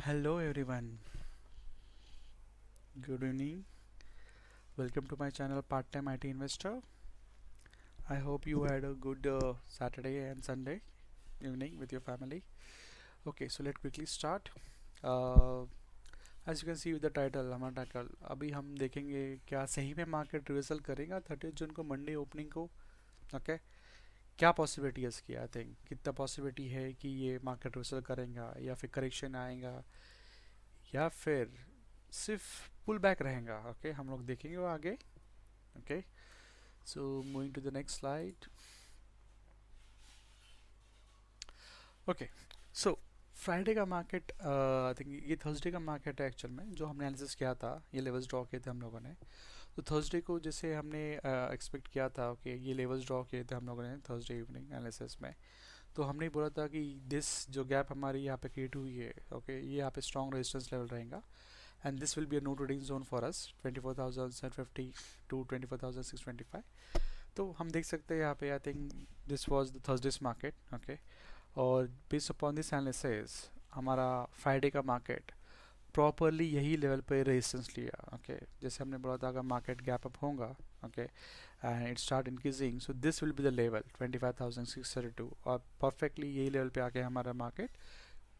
Hello everyone, good evening. Welcome to my channel Part-Time IT Investor. I hope you had a good Saturday and Sunday evening with your family. Okay, so let's quickly start. Uh, as you can see with the title, हमारा title अभी हम देखेंगे क्या सही में market reversal करेगा 30 जून को Monday opening को. ओके, क्या पॉसिबिलिटी है इसकी. आई थिंक कितना पॉसिबिलिटी है कि ये मार्केट रिवर्सल करेगा या फिर करेक्शन आएगा या फिर सिर्फ पुल बैक रहेगा. ओके, हम लोग देखेंगे वो आगे. Okay, so moving to the next slide. Okay, so Friday का मार्केट आई थिंक ये थर्सडे का मार्केट है एक्चुअल में जो हमने एनालिसिस किया था. ये लेवल्स ड्रॉ किए थे हम लोगों ने. तो थर्सडे को जैसे हमने एक्सपेक्ट किया था. ओके, ये लेवल्स ड्रॉ किए थे हम लोगों ने थर्सडे इवनिंग एनालिसिस में. तो हमने बोला था कि दिस जो गैप हमारी यहाँ पे क्रिएट हुई है. ओके, ये यहाँ पे स्ट्रॉन्ग रेजिस्टेंस लेवल रहेगा and this will be a no trading zone for us 24,750 to 24,625. तो हम देख सकते हैं यहाँ पे. I think this was the Thursday's market. Okay, और बेस्ड अपॉन दिस एनालिसिस हमारा फ्राइडे का मार्केट प्रॉपरली यही लेवल पे रेजिस्टेंस लिया. ओके, जैसे हमने बोला था अगर मार्केट गैप अप होगा. Okay, and it start increasing, so this will be the level 25,632 और परफेक्टली यही लेवल पे आके हमारा मार्केट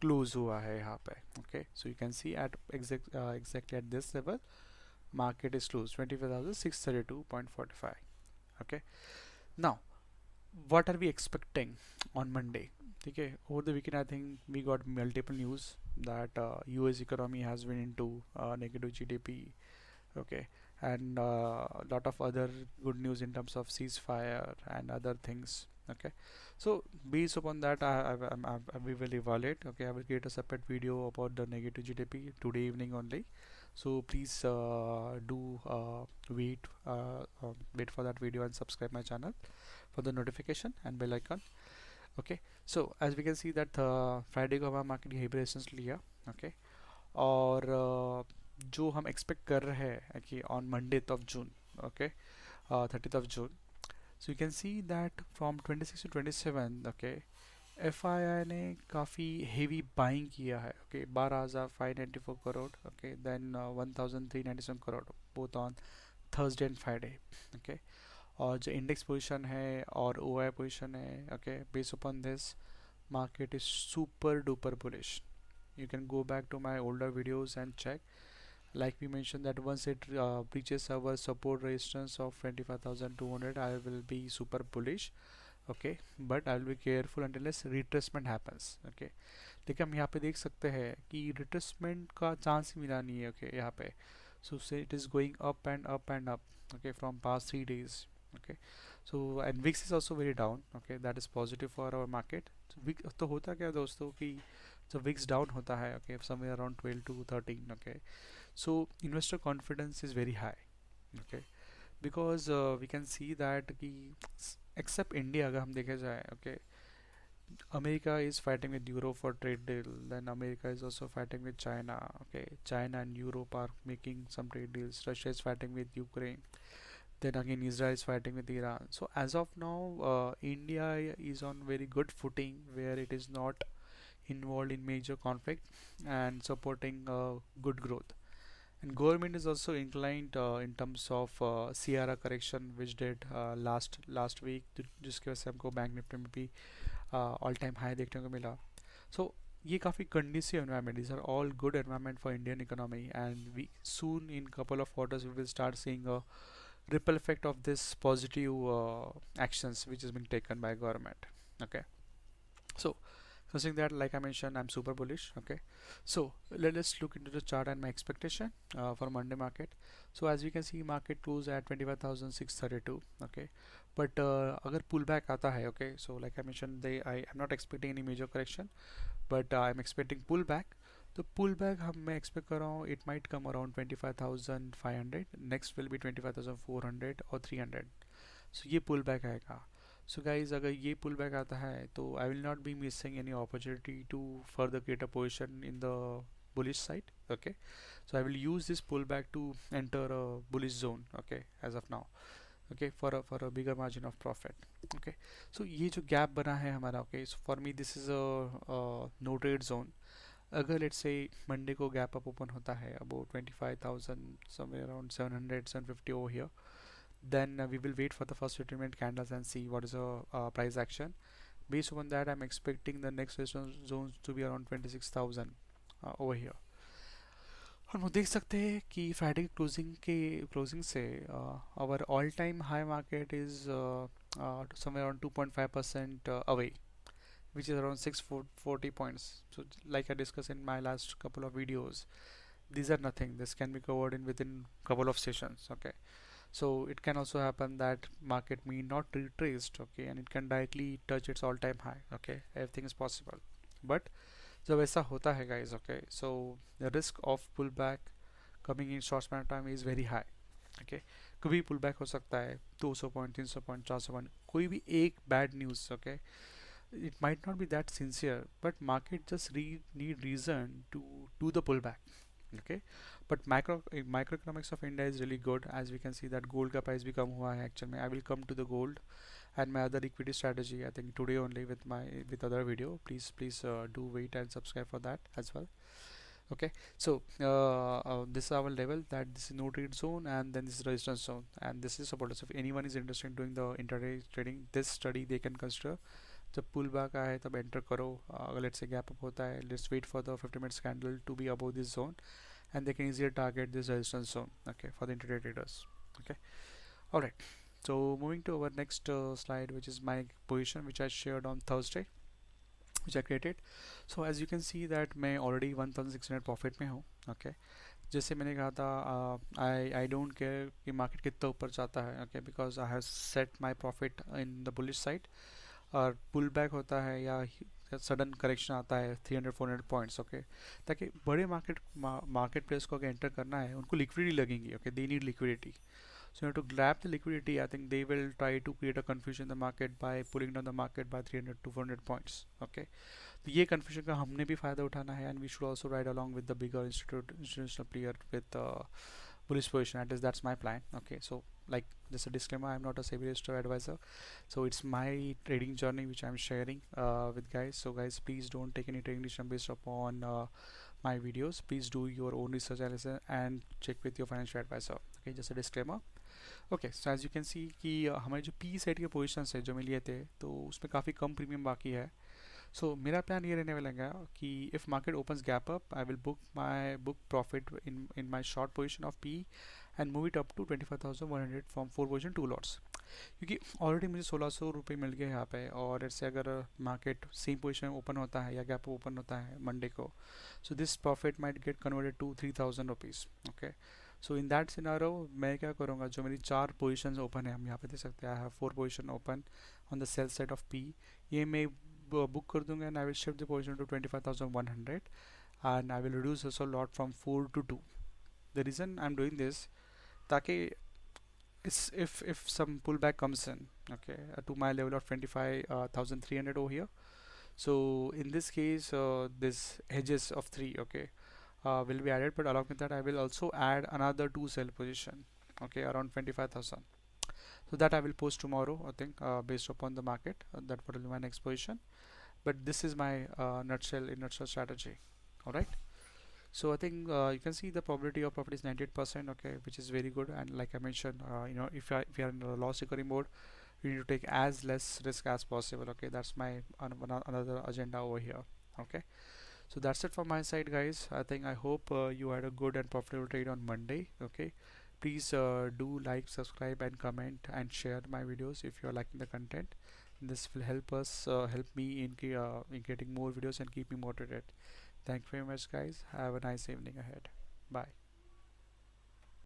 क्लोज हुआ है यहाँ पे. Okay, so you can see at exactly at this level market is closed 25,632.45. Okay, now what are we expecting on Monday? Okay, over the weekend I think we got multiple news that US economy has been into negative GDP. Okay, and a lot of other good news in terms of ceasefire and other things. Okay, so based upon that we will evaluate. Okay, I will create a separate video about the negative GDP today evening only. So please do wait for that video and subscribe my channel for the notification and bell icon. Okay, so as we can see that Friday को हमारा market यही resistance लिया. Okay, और जो हम expect कर रहे हैं कि on Monday of June. Okay, 30th of June. So you can see that from 26 to 27. Okay, F I I ने काफ़ी हेवी बाइंग किया है. Okay, 12,594 crore. Okay, then 1,397 crore both on Thursday and Friday. Okay, और जो इंडेक्स पोजीशन है और O I position है. Okay, based upon this market is super duper bullish. You can go back to my older videos and check. Like we mentioned that once it breaches our support resistance of 25,200, I will be super bullish. Okay, but I will be careful until retracement happens. Okay, लेकिन हम यहाँ पे देख सकते हैं कि retracement का chance ही मिला नहीं है. Okay, यहाँ पे so say it is going up and up and up. Okay, from past 3 days. Okay, so and VIX is also very down. Okay, that is positive for our market. So, तो होता क्या दोस्तों कि जब VIX down होता है. Okay, somewhere around 12 to 13. Okay, so investor confidence is very high. Okay, because we can see that कि except India अगर हम देखे जाए. Okay, America is fighting with Europe for trade deal. Then America is also fighting with China. Okay, China and Europe are making some trade deals. Russia is fighting with Ukraine. Then again Israel is fighting with Iran. So as of now India is on very good footing where it is not involved in major conflict and supporting good growth. And government is also inclined in terms of CRA correction which did last week, जिसकी वजह से हमको bank Nifty में भी all time high देखने को मिला. So ये काफ़ी conducive environment. This are all good environment for Indian economy and we soon in couple of quarters we will start seeing a ripple effect of this positive actions which is being taken by government. Okay, so considering that, like I mentioned, I'm super bullish. Okay, so let's look into the chart and my expectation for Monday market. So as we can see market close at 25,632. Okay, but agar pullback aata hai. Okay, so like I mentioned, I am not expecting any major correction, but I'm expecting pullback. तो pull back हम मैं expect कर रहा हूँ it might come around 25,500. Next will be 25,400 और 300. सो ये pull back आएगा. So guys अगर ये पुल बैक आता है तो I will not be missing any opportunity to further create a position in the bullish side. Okay, so I will use this pullback to enter a bullish zone. Okay, as of now. Okay, for a bigger margin of profit. Okay, so ये जो gap बना है हमारा. Okay, so for me this is a no trade zone. अगर let's say Monday को gap up open होता है about 25,000 somewhere around 700 750 over here, then we will wait for the first settlement candles and see what is the price action. Based on that, I'm expecting the next resistance zones to be around 26,000 over here. और हम देख सकते हैं कि Friday की closing से our all time high market is somewhere around 2.5% away, which is around 640 points. So like I discussed in my last couple of videos, these are nothing. This can be covered in within couple of sessions. Okay, so it can also happen that market may not retraced. Okay, and it can directly touch its all-time high. Okay, everything is possible, but जब ऐसा होता है guys, okay, so the risk of pullback coming in short span of time is very high. Okay, कभी pull back हो सकता है 200 point 300 point 400 point, कोई भी एक bad news. Okay, it might not be that sincere, but market just need reason to do the pullback. Okay, but microeconomics of India is really good. As we can see that gold का price भी कम हुआ है actually. I will come to the gold and my other equity strategy I think today only with other video. Please do wait and subscribe for that as well. Okay, so this is our level, that this is no trade zone, and then this is resistance zone, and this is support. So if anyone is interested in doing the intraday trading, this study they can consider. जब pull back आए तब enter करो. अगर let's say gap up होता है, let's wait for the 50 minutes candle to be above this zone, and they can easily target this resistance zone. Okay, for the intraday traders. Okay, all right. So moving to our next slide, which is my position which I shared on Thursday, which I created. So as you can see that मैं already 1600 profit में हूँ. Okay, जैसे मैंने कहा था I don't care कि market कितना ऊपर जाता है. Okay, because I have set my profit in the bullish side. और पुल बैक होता है या सडन करेक्शन आता है 300-400 पॉइंट्स. ओके, ताकि बड़े मार्केट प्लेस को अगर एंटर करना है, उनको लिक्विडिटी लगेंगी. Okay, they need liquidity. So you have to grab the liquidity. I think they will try to create a confusion in the market by pulling down the market by 300 to 400 points. Okay, तो ये confusion का हमने भी फायदा उठाना है, and we should also ride along with the bigger institutional player with bullish position. At least that's my plan. Okay, so like just a disclaimer, I'm not a sebi registered advisor, so it's my trading journey which I'm sharing with guys. So guys, please don't take any trading decision based upon my videos. Please do your own research analysis and check with your financial advisor. Okay, just a disclaimer. Okay, so as you can see कि हमारे जो P side के positions है जो मैं लिए थे, तो उसमें काफ़ी कम प्रीमियम बाकी है. सो मेरा प्लान ये रहने वाला है कि if market opens gap up, I will book profit in my short position of P and move it up to 25,100 from 4 position 2 lots. क्योंकि ऑलरेडी मुझे 1600 रुपये मिल गए यहाँ पे, और ऐसे अगर मार्केट सेम पोजिशन में ओपन होता है या गैप ओपन होता है मंडे को, so this profit might get converted to 3,000 rupees. Okay, so in that scenario मैं क्या करूँगा, जो मेरी 4 पोजीशंस ओपन है, हम यहाँ पे देख सकते हैं, I have 4 position open on the sell side of P. ये मैं बुक कर दूंगा and I will shift the position to 25,100 and I will reduce also lot from 4 to 2. The reason I am doing this, ताकि if some pullback comes in, okay, to my level of 25,300 over here, so in this case this hedges of 3, okay, will be added, but along with that I will also add another 2 sell position, okay, around 25,000. So that I will post tomorrow, I think, based upon the market, that will be my next position. But this is my nutshell strategy. All right, so I think you can see the probability of profit is 98%. Okay, which is very good. And like I mentioned, if you are in a loss recovery mode, you need to take as less risk as possible. Okay, that's my another agenda over here. Okay, so that's it from my side, guys. I think I hope you had a good and profitable trade on Monday. Okay, please do like, subscribe and comment and share my videos if you are liking the content. This will help me in getting more videos and keep me motivated. Thank you very much, guys. Have a nice evening ahead. Bye.